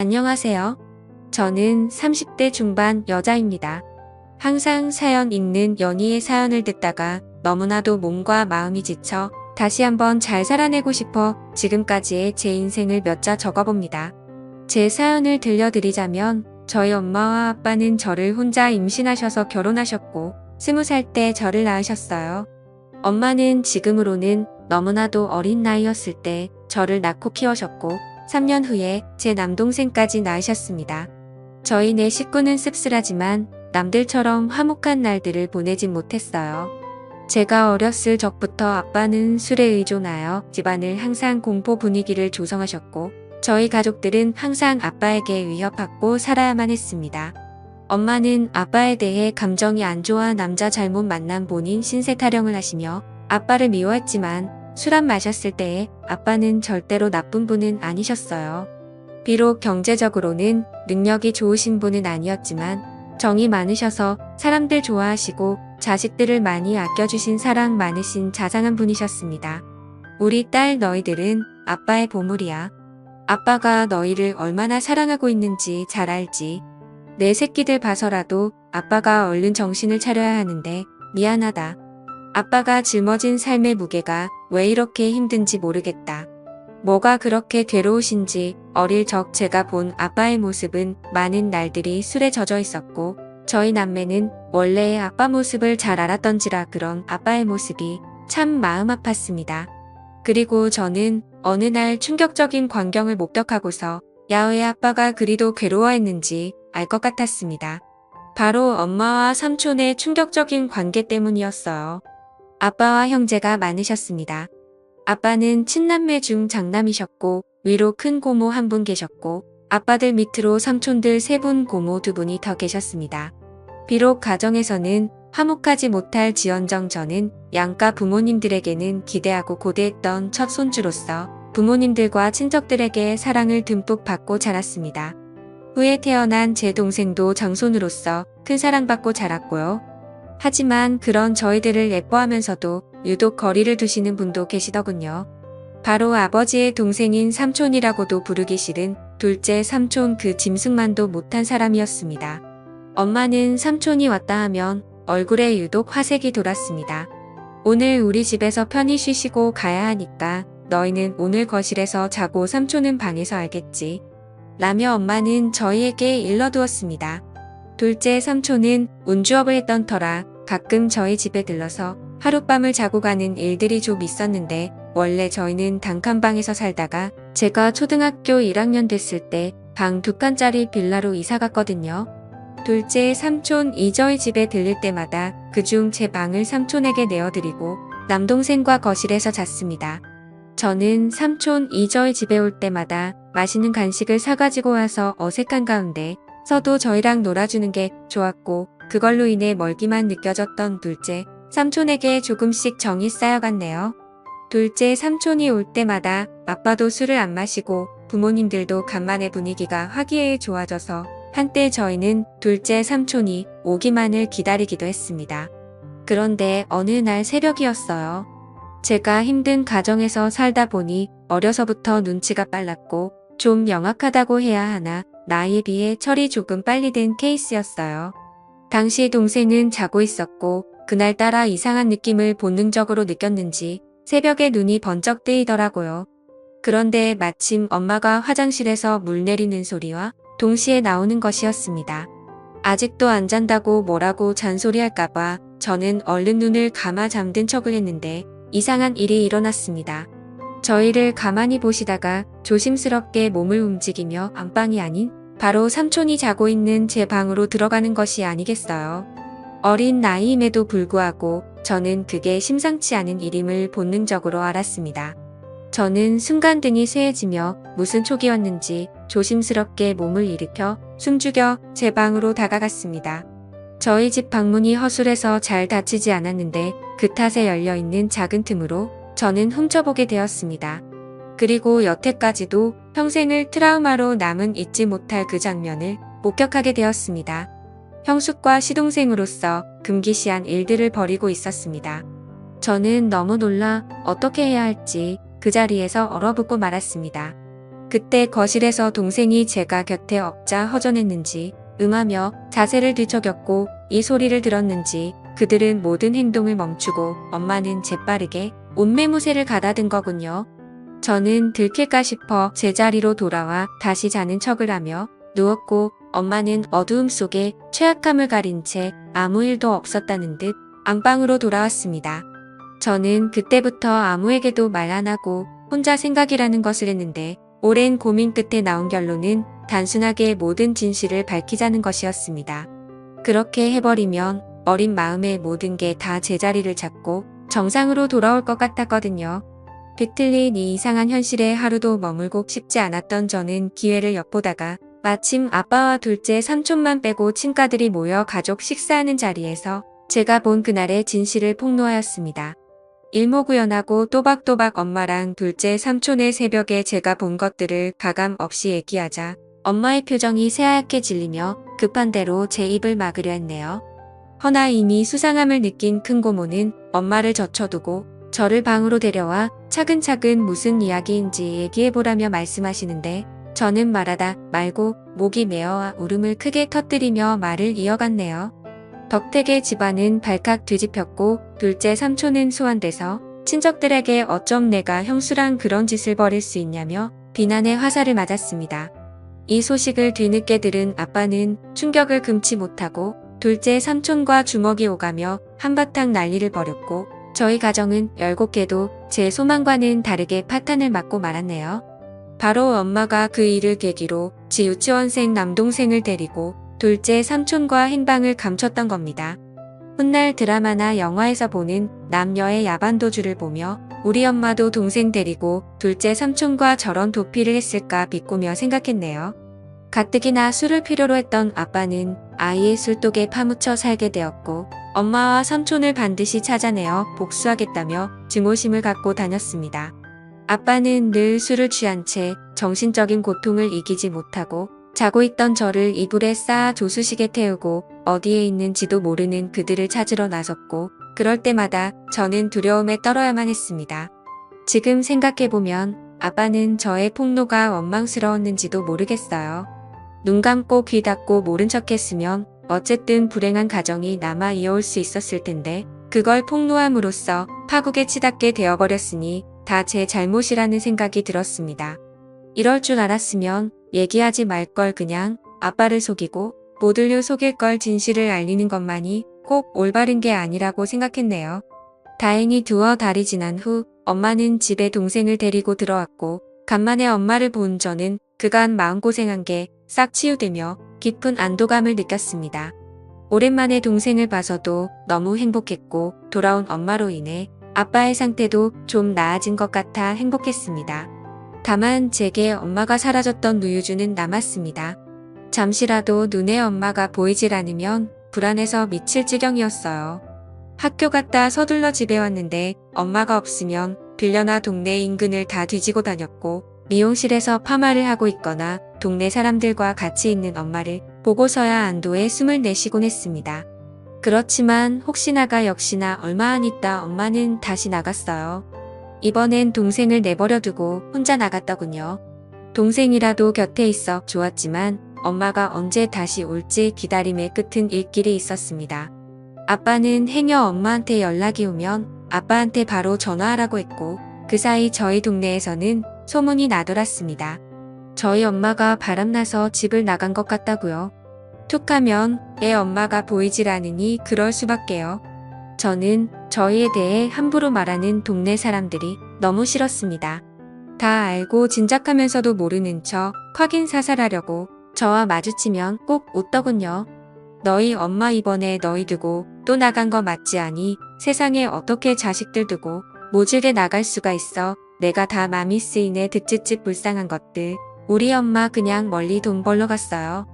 안녕하세요. 저는 30대 중반 여자입니다. 항상 사연 읽는 연희의 사연을 듣다가 너무나도 몸과 마음이 지쳐 다시 한번 잘 살아내고 싶어 지금까지의 제 인생을 몇 자 적어봅니다. 제 사연을 들려드리자면 저희 엄마와 아빠는 저를 혼자 임신하셔서 결혼하셨고 20살 때 저를 낳으셨어요. 엄마는 지금으로는 너무나도 어린 나이였을 때 저를 낳고 키우셨고 3년 후에 제 남동생까지 낳으셨습니다. 저희 네 식구는 씁쓸하지만 남들처럼 화목한 날들을 보내진 못했어요. 제가 어렸을 적부터 아빠는 술에 의존하여 집안을 항상 공포 분위기를 조성하셨고 저희 가족들은 항상 아빠에게 위협받고 살아야만 했습니다. 엄마는 아빠에 대해 감정이 안 좋아 남자 잘못 만난 본인 신세 타령을 하시며 아빠를 미워했지만 술 안 마셨을 때에 아빠는 절대로 나쁜 분은 아니셨어요. 비록 경제적으로는 능력이 좋으신 분은 아니었지만 정이 많으셔서 사람들 좋아하시고 자식들을 많이 아껴주신 사랑 많으신 자상한 분이셨습니다. 우리 딸 너희들은 아빠의 보물이야. 아빠가 너희를 얼마나 사랑하고 있는지 잘 알지. 내 새끼들 봐서라도 아빠가 얼른 정신을 차려야 하는데 미안하다. 아빠가 짊어진 삶의 무게가 왜 이렇게 힘든지 모르겠다. 뭐가 그렇게 괴로우신지 어릴 적 제가 본 아빠의 모습은 많은 날들이 술에 젖어 있었고 저희 남매는 원래의 아빠 모습을 잘 알았던지라 그런 아빠의 모습이 참 마음 아팠습니다. 그리고 저는 어느 날 충격적인 광경을 목격하고서 야외 아빠가 그리도 괴로워했는지 알 것 같았습니다. 바로 엄마와 삼촌의 충격적인 관계 때문이었어요. 아빠와 형제가 많으셨습니다. 아빠는 친남매 중 장남이셨고 위로 큰 고모 한 분 계셨고 아빠들 밑으로 삼촌들 3분 고모 2분이 더 계셨습니다. 비록 가정에서는 화목하지 못할 지언정 저는 양가 부모님들에게는 기대하고 고대했던 첫 손주로서 부모님들과 친척들에게 사랑을 듬뿍 받고 자랐습니다. 후에 태어난 제 동생도 장손으로서 큰 사랑받고 자랐고요. 하지만 그런 저희들을 예뻐하면서도 유독 거리를 두시는 분도 계시더군요. 바로 아버지의 동생인 삼촌이라고도 부르기 싫은 둘째 삼촌 그 짐승만도 못한 사람이었습니다. 엄마는 삼촌이 왔다 하면 얼굴에 유독 화색이 돌았습니다. 오늘 우리 집에서 편히 쉬시고 가야 하니까 너희는 오늘 거실에서 자고 삼촌은 방에서 알겠지. 라며 엄마는 저희에게 일러두었습니다. 둘째 삼촌은 운주업을 했던 터라 가끔 저희 집에 들러서 하룻밤을 자고 가는 일들이 좀 있었는데 원래 저희는 단칸방에서 살다가 제가 초등학교 1학년 됐을 때 방 2칸짜리 빌라로 이사 갔거든요. 둘째 삼촌이 저희 집에 들릴 때마다 그중 제 방을 삼촌에게 내어드리고 남동생과 거실에서 잤습니다. 저는 삼촌이 저희 집에 올 때마다 맛있는 간식을 사가지고 와서 어색한 가운데 서도 저희랑 놀아주는 게 좋았고 그걸로 인해 멀기만 느껴졌던 둘째 삼촌에게 조금씩 정이 쌓여갔네요. 둘째 삼촌이 올 때마다 아빠도 술을 안 마시고 부모님들도 간만에 분위기가 화기애애 좋아져서 한때 저희는 둘째 삼촌이 오기만을 기다리기도 했습니다. 그런데 어느 날 새벽이었어요. 제가 힘든 가정에서 살다 보니 어려서부터 눈치가 빨랐고 좀 영악하다고 해야 하나 나이에 비해 철이 조금 빨리 든 케이스였어요. 당시 동생은 자고 있었고 그날따라 이상한 느낌을 본능적으로 느꼈는지 새벽에 눈이 번쩍 뜨이더라고요. 그런데 마침 엄마가 화장실에서 물 내리는 소리와 동시에 나오는 것이었습니다. 아직도 안 잔다고 뭐라고 잔소리할까봐 저는 얼른 눈을 감아 잠든 척을 했는데 이상한 일이 일어났습니다. 저희를 가만히 보시다가 조심스럽게 몸을 움직이며 안방이 아닌 바로 삼촌이 자고 있는 제 방으로 들어가는 것이 아니겠어요. 어린 나이임에도 불구하고 저는 그게 심상치 않은 일임을 본능적으로 알았습니다. 저는 순간 등이 쇠해지며 무슨 촉이었는지 조심스럽게 몸을 일으켜 숨죽여 제 방으로 다가갔습니다. 저희 집 방문이 허술해서 잘 닫히지 않았는데 그 탓에 열려있는 작은 틈으로 저는 훔쳐보게 되었습니다. 그리고 여태까지도 평생을 트라우마로 남은 잊지 못할 그 장면을 목격하게 되었습니다. 형숙과 시동생으로서 금기시한 일들을 벌이고 있었습니다. 저는 너무 놀라 어떻게 해야 할지 그 자리에서 얼어붙고 말았습니다. 그때 거실에서 동생이 제가 곁에 엎자 허전했는지 음하며 자세를 뒤척였고 이 소리를 들었는지 그들은 모든 행동을 멈추고 엄마는 재빠르게 옷매무새를 가다든 거군요. 저는 들킬까 싶어 제자리로 돌아와 다시 자는 척을 하며 누웠고 엄마는 어두움 속에 취약함을 가린 채 아무 일도 없었다는 듯 안방으로 돌아왔습니다. 저는 그때부터 아무에게도 말 안 하고 혼자 생각이라는 것을 했는데 오랜 고민 끝에 나온 결론은 단순하게 모든 진실을 밝히자는 것이었습니다. 그렇게 해버리면 어린 마음의 모든 게 다 제자리를 잡고 정상으로 돌아올 것 같았거든요. 비틀린 이 이상한 현실에 하루도 머물고 싶지 않았던 저는 기회를 엿보다가 마침 아빠와 둘째 삼촌만 빼고 친가들이 모여 가족 식사하는 자리에서 제가 본 그날의 진실을 폭로하였습니다. 일목요연하고 또박또박 엄마랑 둘째 삼촌의 새벽에 제가 본 것들을 가감 없이 얘기하자 엄마의 표정이 새하얗게 질리며 급한 대로 제 입을 막으려 했네요. 허나 이미 수상함을 느낀 큰 고모는 엄마를 젖혀두고 저를 방으로 데려와 차근차근 무슨 이야기인지 얘기해보라며 말씀하시는데 저는 말하다 말고 목이 메어와 울음을 크게 터뜨리며 말을 이어갔네요. 덕택의 집안은 발칵 뒤집혔고 둘째 삼촌은 소환돼서 친척들에게 어쩜 내가 형수랑 그런 짓을 벌일 수 있냐며 비난의 화살을 맞았습니다. 이 소식을 뒤늦게 들은 아빠는 충격을 금치 못하고 둘째 삼촌과 주먹이 오가며 한바탕 난리를 벌였고 저희 가정은 17개도 제 소망과는 다르게 파탄을 맞고 말았네요. 바로 엄마가 그 일을 계기로 지 유치원생 남동생을 데리고 둘째 삼촌과 행방을 감췄던 겁니다. 훗날 드라마나 영화에서 보는 남녀의 야반도주를 보며 우리 엄마도 동생 데리고 둘째 삼촌과 저런 도피를 했을까 비꼬며 생각했네요. 가뜩이나 술을 필요로 했던 아빠는 아이의 술독에 파묻혀 살게 되었고 엄마와 삼촌을 반드시 찾아내어 복수하겠다며 증오심을 갖고 다녔습니다. 아빠는 늘 술을 취한 채 정신적인 고통을 이기지 못하고 자고 있던 저를 이불에 쌓아 조수식에 태우고 어디에 있는지도 모르는 그들을 찾으러 나섰고 그럴 때마다 저는 두려움에 떨어야만 했습니다. 지금 생각해보면 아빠는 저의 폭로가 원망스러웠는지도 모르겠어요. 눈 감고 귀 닫고 모른 척했으면 어쨌든 불행한 가정이 남아 이어올 수 있었을 텐데 그걸 폭로함으로써 파국에 치닫게 되어버렸으니 다 제 잘못이라는 생각이 들었습니다. 이럴 줄 알았으면 얘기하지 말 걸 그냥 아빠를 속이고 모두를 속일 걸 진실을 알리는 것만이 꼭 올바른 게 아니라고 생각했네요. 다행히 두어 달이 지난 후 엄마는 집에 동생을 데리고 들어왔고 간만에 엄마를 본 저는 그간 마음고생한 게 싹 치유되며 깊은 안도감을 느꼈습니다. 오랜만에 동생을 봐서도 너무 행복했고 돌아온 엄마로 인해 아빠의 상태도 좀 나아진 것 같아 행복했습니다. 다만 제게 엄마가 사라졌던 누유주는 남았습니다. 잠시라도 눈에 엄마가 보이질 않으면 불안해서 미칠 지경이었어요. 학교 갔다 서둘러 집에 왔는데 엄마가 없으면 빌려나 동네 인근을 다 뒤지고 다녔고 미용실에서 파마를 하고 있거나 동네 사람들과 같이 있는 엄마를 보고서야 안도의 숨을 내쉬곤 했습니다. 그렇지만 혹시나가 역시나 얼마 안 있다 엄마는 다시 나갔어요. 이번엔 동생을 내버려두고 혼자 나갔더군요. 동생이라도 곁에 있어 좋았지만 엄마가 언제 다시 올지 기다림의 끝은 일길이 있었습니다. 아빠는 행여 엄마한테 연락이 오면 아빠한테 바로 전화하라고 했고 그 사이 저희 동네에서는 소문이 나돌았습니다. 저희 엄마가 바람나서 집을 나간 것 같다고요. 툭하면 애 엄마가 보이질 않으니 그럴 수밖에요. 저는 저희에 대해 함부로 말하는 동네 사람들이 너무 싫었습니다. 다 알고 짐작하면서도 모르는 척 확인 사살하려고 저와 마주치면 꼭 웃더군요. 너희 엄마 이번에 너희 두고 또 나간 거 맞지 않니? 세상에 어떻게 자식들 두고 모질게 나갈 수가 있어. 내가 다 맘이 쓰이네 득지집 불쌍한 것들. 우리 엄마 그냥 멀리 돈 벌러 갔어요.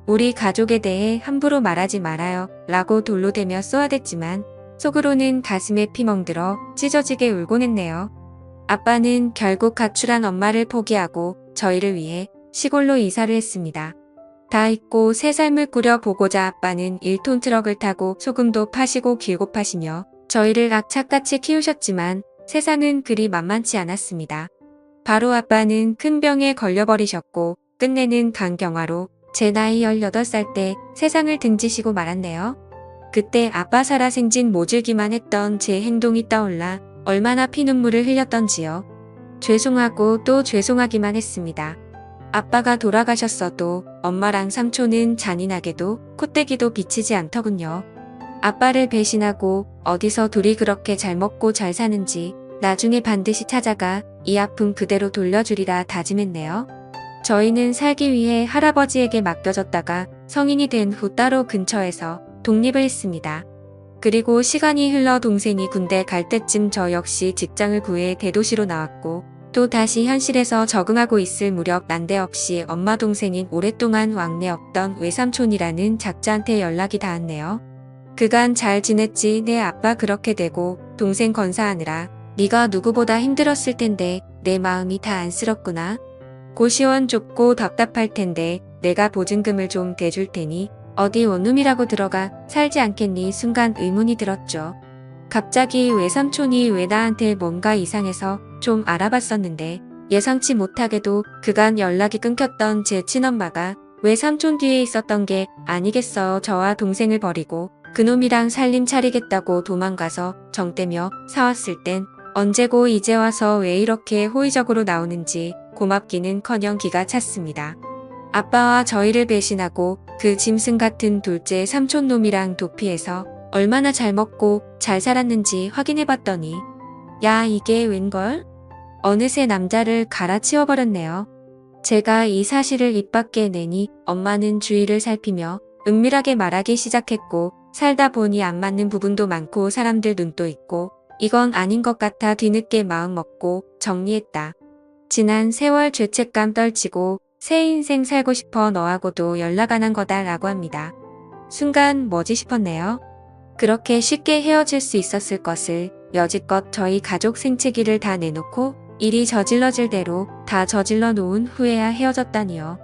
우리 가족에 대해 함부로 말하지 말아요. 라고 돌로 대며 쏘아댔지만 속으로는 가슴에 피 멍들어 찢어지게 울곤 했네요. 아빠는 결국 가출한 엄마를 포기하고 저희를 위해 시골로 이사를 했습니다. 다 잊고 새 삶을 꾸려보고자 아빠는 1톤 트럭을 타고 소금도 파시고 길고 파시며 저희를 악착같이 키우셨지만 세상은 그리 만만치 않았습니다. 바로 아빠는 큰 병에 걸려버리셨고 끝내는 간경화로 제 나이 18살 때 세상을 등지시고 말았네요. 그때 아빠 살아생진 모질기만 했던 제 행동이 떠올라 얼마나 피눈물을 흘렸던지요. 죄송하고 또 죄송하기만 했습니다. 아빠가 돌아가셨어도 엄마랑 삼촌은 잔인하게도 콧대기도 비치지 않더군요. 아빠를 배신하고 어디서 둘이 그렇게 잘 먹고 잘 사는지 나중에 반드시 찾아가 이 아픔 그대로 돌려주리라 다짐했네요. 저희는 살기 위해 할아버지에게 맡겨졌다가 성인이 된 후 따로 근처에서 독립을 했습니다. 그리고 시간이 흘러 동생이 군대 갈 때쯤 저 역시 직장을 구해 대도시로 나왔고 또 다시 현실에서 적응하고 있을 무렵 난데없이 엄마 동생인 오랫동안 왕래 없던 외삼촌이라는 작자한테 연락이 닿았네요. 그간 잘 지냈지? 내 아빠 그렇게 되고 동생 건사하느라 네가 누구보다 힘들었을 텐데 내 마음이 다 안쓰럽구나. 고시원 좁고 답답할 텐데 내가 보증금을 좀 대줄 테니 어디 원룸이라고 들어가 살지 않겠니? 순간 의문이 들었죠. 갑자기 외삼촌이 왜 나한테 뭔가 이상해서 좀 알아봤었는데 예상치 못하게도 그간 연락이 끊겼던 제 친엄마가 외삼촌 뒤에 있었던 게 아니겠어. 저와 동생을 버리고 그놈이랑 살림 차리겠다고 도망가서 정떼며 사왔을 땐 언제고 이제 와서 왜 이렇게 호의적으로 나오는지 고맙기는커녕 기가 찼습니다. 아빠와 저희를 배신하고 그 짐승 같은 둘째 삼촌놈이랑 도피해서 얼마나 잘 먹고 잘 살았는지 확인해봤더니 야 이게 웬걸? 어느새 남자를 갈아치워버렸네요. 제가 이 사실을 입 밖에 내니 엄마는 주위를 살피며 은밀하게 말하기 시작했고 살다 보니 안 맞는 부분도 많고 사람들 눈도 있고 이건 아닌 것 같아 뒤늦게 마음 먹고 정리했다. 지난 세월 죄책감 떨치고 새 인생 살고 싶어 너하고도 연락 안 한 거다 라고 합니다. 순간 뭐지 싶었네요. 그렇게 쉽게 헤어질 수 있었을 것을 여지껏 저희 가족 생채기를 다 내놓고 일이 저질러질 대로 다 저질러 놓은 후에야 헤어졌다니요.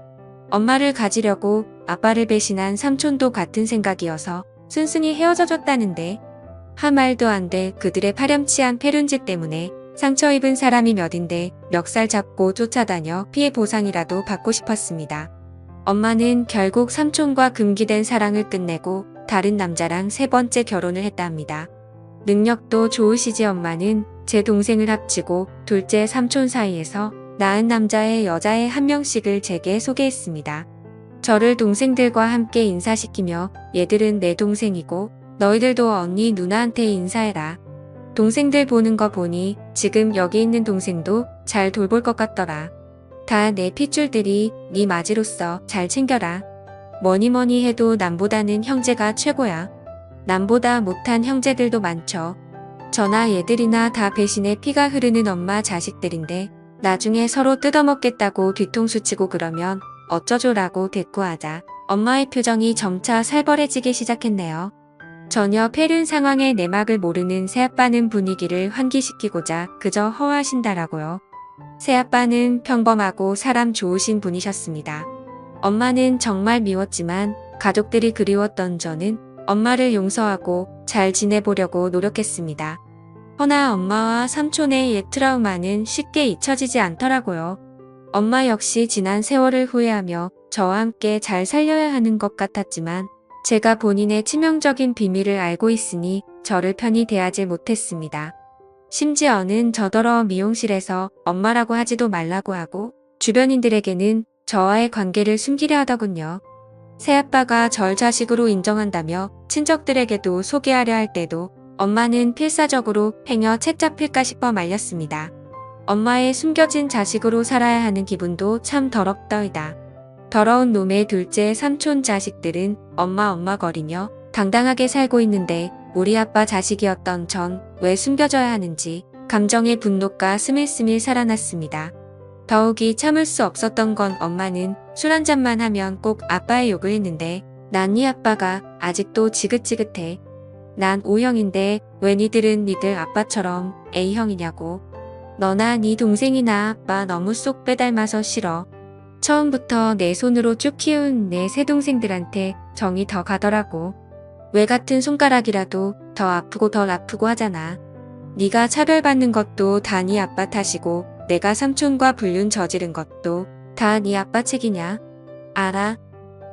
엄마를 가지려고 아빠를 배신한 삼촌도 같은 생각이어서 순순히 헤어져 줬다는데 한 말도 안 돼. 그들의 파렴치한 패륜짓 때문에 상처 입은 사람이 몇인데 멱살 잡고 쫓아다녀 피해 보상이라도 받고 싶었습니다. 엄마는 결국 삼촌과 금기된 사랑을 끝내고 다른 남자랑 세 번째 결혼을 했다 합니다. 능력도 좋으시지. 엄마는 제 동생을 합치고 둘째 삼촌 사이에서 낳은 남자의 여자의 한 명씩을 제게 소개했습니다. 저를 동생들과 함께 인사시키며 얘들은 내 동생이고 너희들도 언니 누나한테 인사해라. 동생들 보는 거 보니 지금 여기 있는 동생도 잘 돌볼 것 같더라. 다 내 핏줄들이 네 맞이로서 잘 챙겨라. 뭐니뭐니 해도 남보다는 형제가 최고야. 남보다 못한 형제들도 많죠. 저나 얘들이나 다 배신의 피가 흐르는 엄마 자식들인데 나중에 서로 뜯어먹겠다고 뒤통수 치고 그러면 어쩌죠라고 대꾸하자 엄마의 표정이 점차 살벌해지기 시작했네요. 전혀 패륜 상황의 내막을 모르는 새아빠는 분위기를 환기시키고자 그저 허화하신다라고요. 새아빠는 평범하고 사람 좋으신 분이셨습니다. 엄마는 정말 미웠지만 가족들이 그리웠던 저는 엄마를 용서하고 잘 지내보려고 노력했습니다. 허나 엄마와 삼촌의 옛 트라우마는 쉽게 잊혀지지 않더라고요. 엄마 역시 지난 세월을 후회하며 저와 함께 잘 살려야 하는 것 같았지만 제가 본인의 치명적인 비밀을 알고 있으니 저를 편히 대하지 못했습니다. 심지어는 저더러 미용실에서 엄마라고 하지도 말라고 하고 주변인들에게는 저와의 관계를 숨기려 하더군요. 새아빠가 절 자식으로 인정한다며 친척들에게도 소개하려 할 때도 엄마는 필사적으로 행여 책 잡힐까 싶어 말렸습니다. 엄마의 숨겨진 자식으로 살아야 하는 기분도 참 더럽더이다. 더러운 놈의 둘째 삼촌 자식들은 엄마 거리며 당당하게 살고 있는데 우리 아빠 자식이었던 전 왜 숨겨져야 하는지 감정의 분노가 스밀스밀 살아났습니다. 더욱이 참을 수 없었던 건 엄마는 술 한잔만 하면 꼭 아빠의 욕을 했는데 난 네 아빠가 아직도 지긋지긋해. 난 O형인데 왜 니들은 니들 아빠처럼 A형이냐고. 너나 네 동생이나 아빠 너무 쏙 빼닮아서 싫어. 처음부터 내 손으로 쭉 키운 내 새동생들한테 정이 더 가더라고. 왜 같은 손가락이라도 더 아프고 덜 아프고 하잖아. 네가 차별받는 것도 다 네 아빠 탓이고 내가 삼촌과 불륜 저지른 것도 다 네 아빠 책이냐? 알아?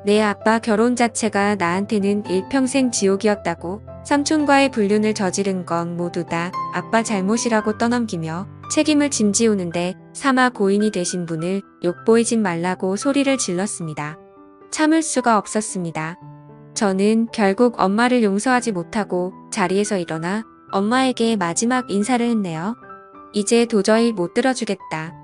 내 아빠 결혼 자체가 나한테는 일평생 지옥이었다고. 삼촌과의 불륜을 저지른 건 모두 다 아빠 잘못이라고 떠넘기며 책임을 짐지우는데 사마 고인이 되신 분을 욕보이지 말라고 소리를 질렀습니다. 참을 수가 없었습니다. 저는 결국 엄마를 용서하지 못하고 자리에서 일어나 엄마에게 마지막 인사를 했네요. 이제 도저히 못 들어주겠다.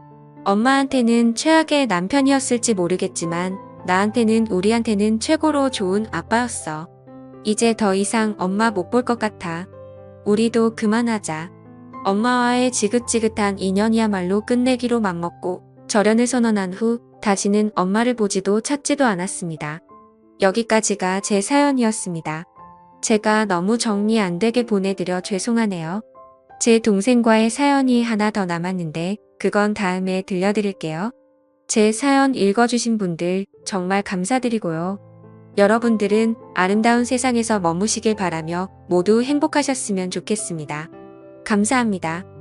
엄마한테는 최악의 남편이었을지 모르겠지만 나한테는 우리한테는 최고로 좋은 아빠였어. 이제 더 이상 엄마 못 볼 것 같아. 우리도 그만하자. 엄마와의 지긋지긋한 인연이야말로 끝내기로 맘먹고 절연을 선언한 후 다시는 엄마를 보지도 찾지도 않았습니다. 여기까지가 제 사연이었습니다. 제가 너무 정리 안 되게 보내드려 죄송하네요. 제 동생과의 사연이 하나 더 남았는데 그건 다음에 들려드릴게요. 제 사연 읽어주신 분들 정말 감사드리고요. 여러분들은 아름다운 세상에서 머무시길 바라며 모두 행복하셨으면 좋겠습니다. 감사합니다.